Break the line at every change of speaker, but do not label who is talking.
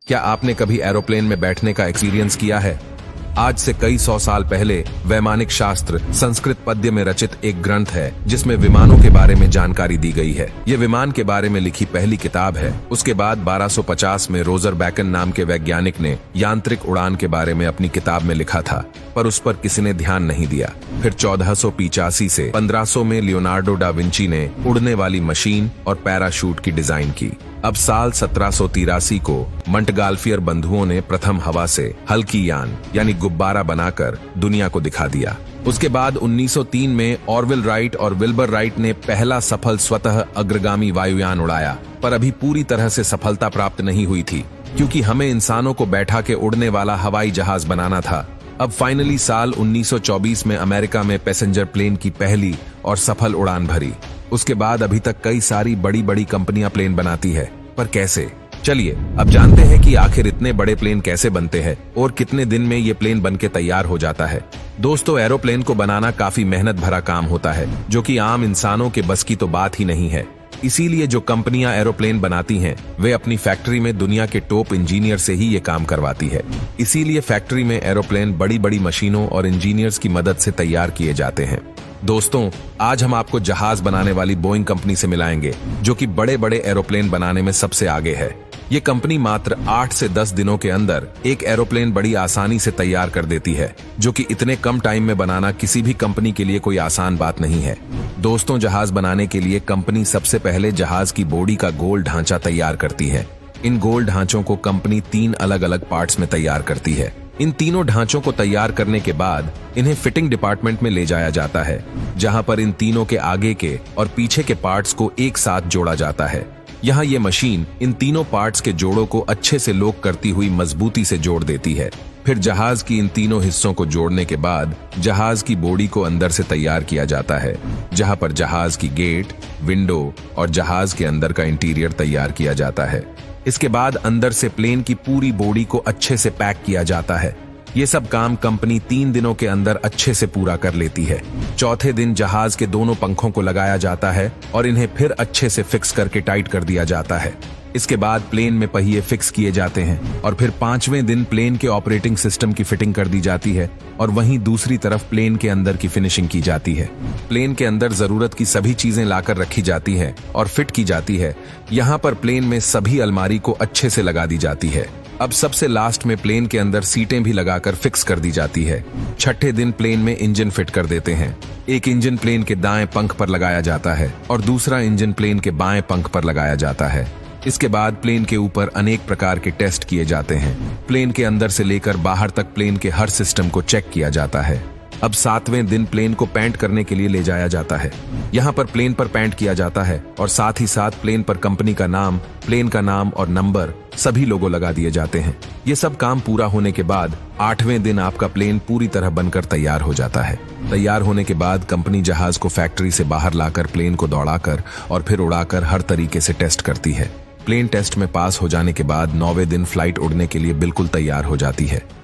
क्या आपने कभी एरोप्लेन में बैठने का एक्सपीरियंस किया है? आज से कई 100 साल पहले वैमानिक शास्त्र संस्कृत पद्य में रचित एक ग्रंथ है जिसमें विमानों के बारे में जानकारी दी गई है। ये विमान के बारे में लिखी पहली किताब है। उसके बाद 1250 में रोजर बैकन नाम के वैज्ञानिक ने यांत्रिक उड़ान के बारे में अपनी किताब में लिखा था, पर उस पर किसी ने ध्यान नहीं दिया। फिर 1485 से 1500 में लियोनार्डो डा विंची ने उड़ने वाली मशीन और पैराशूट की डिजाइन की। अब साल 1783 को मंटगाल्फियर बंधुओं ने प्रथम हवा से हल्की यान यानी गुब्बारा बनाकर दुनिया को दिखा दिया। उसके बाद 1903 में ऑरविल राइट और विल्बर राइट ने पहला सफल स्वतः अग्रगामी वायुयान उड़ाया, पर अभी पूरी तरह से सफलता प्राप्त नहीं हुई थी क्योंकि हमें इंसानों को बैठा के उड़ने वाला हवाई जहाज बनाना था। अब फाइनली साल 1924 में अमेरिका में पैसेंजर प्लेन की पहली और सफल उड़ान भरी। उसके बाद अभी तक कई सारी बड़ी बड़ी कंपनियां प्लेन बनाती है, पर कैसे? चलिए अब जानते हैं कि आखिर इतने बड़े प्लेन कैसे बनते हैं और कितने दिन में ये प्लेन बनके तैयार हो जाता है। दोस्तों, एरोप्लेन को बनाना काफी मेहनत भरा काम होता है जो कि आम इंसानों के बस की तो बात ही नहीं है। इसीलिए जो कंपनियां एरोप्लेन बनाती हैं वे अपनी फैक्ट्री में दुनिया के टॉप इंजीनियर से ही ये काम करवाती है। इसीलिए फैक्ट्री में एरोप्लेन बड़ी बड़ी मशीनों और इंजीनियर्स की मदद से तैयार किए जाते हैं। दोस्तों, आज हम आपको जहाज बनाने वाली बोइंग कंपनी से मिलाएंगे जो कि बड़े बड़े एरोप्लेन बनाने में सबसे आगे है। ये कंपनी मात्र 8 से 10 दिनों के अंदर एक एरोप्लेन बड़ी आसानी से तैयार कर देती है, जो कि इतने कम टाइम में बनाना किसी भी कंपनी के लिए कोई आसान बात नहीं है। दोस्तों, जहाज बनाने के लिए कंपनी सबसे पहले जहाज की बॉडी का गोल ढांचा तैयार करती है। इन गोल ढांचों को कंपनी 3 अलग अलग पार्ट्स में तैयार करती है। इन तीनों ढांचों को तैयार करने के बाद इन्हें फिटिंग डिपार्टमेंट में ले जाया जाता है, जहां पर इन तीनों के आगे के और पीछे के पार्ट्स को एक साथ जोड़ा जाता है। यहाँ ये मशीन इन तीनों पार्ट्स के जोड़ों को अच्छे से लॉक करती हुई मजबूती से जोड़ देती है। फिर जहाज की इन तीनों हिस्सों को जोड़ने के बाद जहाज की बॉडी को अंदर से तैयार किया जाता है, जहां पर जहाज की गेट, विंडो और जहाज के अंदर का इंटीरियर तैयार किया जाता है। इसके बाद अंदर से प्लेन की पूरी बॉडी को अच्छे से पैक किया जाता है। ये सब काम कंपनी 3 दिनों के अंदर अच्छे से पूरा कर लेती है। चौथे दिन जहाज के दोनों पंखों को लगाया जाता है और इन्हें फिर अच्छे से फिक्स करके टाइट कर दिया जाता है। इसके बाद प्लेन में पहिए फिक्स किए जाते हैं और फिर 5वें दिन प्लेन के ऑपरेटिंग सिस्टम की फिटिंग कर दी जाती है और वहीं दूसरी तरफ प्लेन के अंदर की फिनिशिंग की जाती है। प्लेन के अंदर जरूरत की सभी चीजें लाकर रखी जाती है और फिट की जाती है। यहाँ पर प्लेन में सभी अलमारी को अच्छे से लगा दी जाती है। अब सबसे लास्ट में प्लेन के अंदर सीटें भी लगाकर फिक्स कर दी जाती है। छठे दिन प्लेन में इंजन फिट कर देते हैं। एक इंजन प्लेन के दाएं पंख पर लगाया जाता है और दूसरा इंजन प्लेन के बाएं पंख पर लगाया जाता है। इसके बाद प्लेन के ऊपर अनेक प्रकार के टेस्ट किए जाते हैं। प्लेन के अंदर से लेकर बाहर तक प्लेन के हर सिस्टम को चेक किया जाता है। अब 7वें दिन प्लेन को पेंट करने के लिए ले जाया जाता है। यहाँ पर प्लेन पर पेंट किया जाता है और साथ ही साथ प्लेन पर कंपनी का नाम, प्लेन का नाम और नंबर सभी लोगो लगा दिए जाते हैं। ये सब काम पूरा होने के बाद 8वें दिन आपका प्लेन पूरी तरह बनकर तैयार हो जाता है। तैयार होने के बाद कंपनी जहाज को फैक्ट्री से बाहर लाकर प्लेन को दौड़ाकर और फिर उड़ाकर हर तरीके से टेस्ट करती है। प्लेन टेस्ट में पास हो जाने के बाद 9वें दिन फ्लाइट उड़ने के लिए बिल्कुल तैयार हो जाती है।